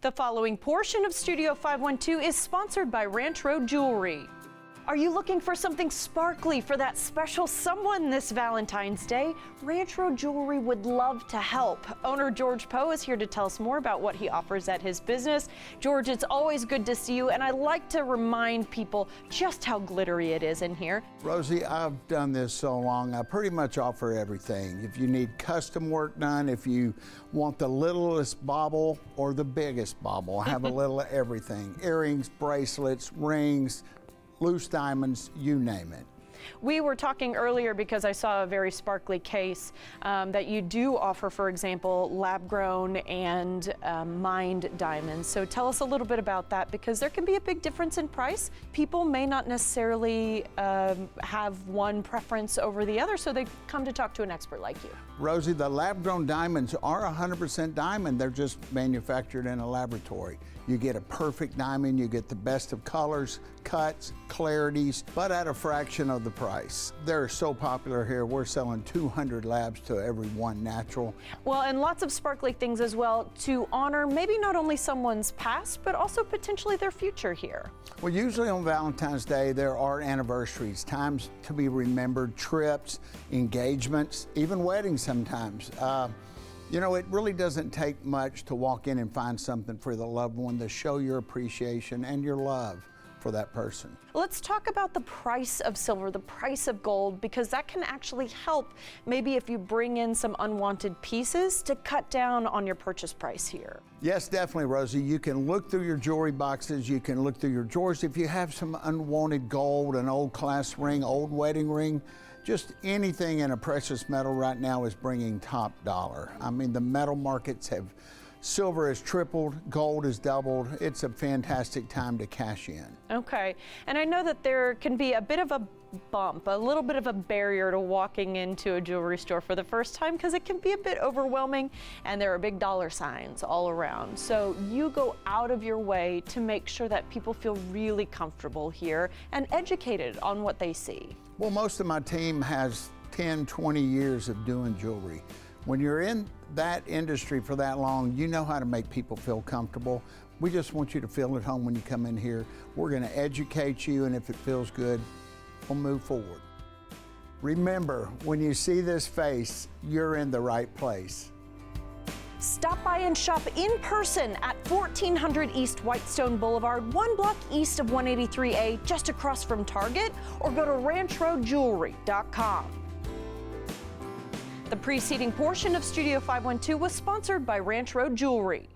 The following portion of Studio 512 is sponsored by Ranch Road Jewelry. Are you looking for something sparkly for that special someone this Valentine's Day? Ranch Road Jewelry would love to help. Owner George Poe is here to tell us more about what he offers at his business. George, it's always good to see you, and I like to remind people just how glittery it is in here. Rosie, I've done this so long, I pretty much offer everything. If you need custom work done, if you want the littlest bauble or the biggest bauble, I have a little of everything. Earrings, bracelets, rings, loose diamonds, you name it. We were talking earlier because I saw a very sparkly case that you do offer, for example, lab-grown and mined diamonds. So tell us a little bit about that, because there can be a big difference in price. People may not necessarily have one preference over the other, so they come to talk to an expert like you. Rosie, the lab-grown diamonds are 100% diamond. They're just manufactured in a laboratory. You get a perfect diamond, you get the best of colors, cuts, clarities, but at a fraction of the price. They're so popular here, we're selling 200 labs to every one natural. Well, and lots of sparkly things as well to honor maybe not only someone's past, but also potentially their future here. Well, usually on Valentine's Day, there are anniversaries, times to be remembered, trips, engagements, even weddings sometimes. You know, it really doesn't take much to walk in and find something for the loved one to show your appreciation and your love for that person. Let's talk about the price of silver, the price of gold, because that can actually help maybe if you bring in some unwanted pieces to cut down on your purchase price here. Yes, definitely, Rosie. You can look through your jewelry boxes, you can look through your drawers. If you have some unwanted gold, an old class ring, old wedding ring, just anything in a precious metal right now is bringing top dollar. I mean, the metal markets have, silver has tripled, gold has doubled. It's a fantastic time to cash in. Okay, and I know that there can be a bit of a bump, a little bit of a barrier to walking into a jewelry store for the first time, because it can be a bit overwhelming and there are big dollar signs all around. So you go out of your way to make sure that people feel really comfortable here and educated on what they see. Well, most of my team has 10, 20 years of doing jewelry. When you're in that industry for that long, you know how to make people feel comfortable. We just want you to feel at home when you come in here. We're going to educate you, and if it feels good, we'll move forward. Remember, when you see this face, you're in the right place. Stop by and shop in person at 1400 East Whitestone Boulevard, 1 block east of 183A, just across from Target, or go to ranchroadjewelry.com. The preceding portion of Studio 512 was sponsored by Ranch Road Jewelry.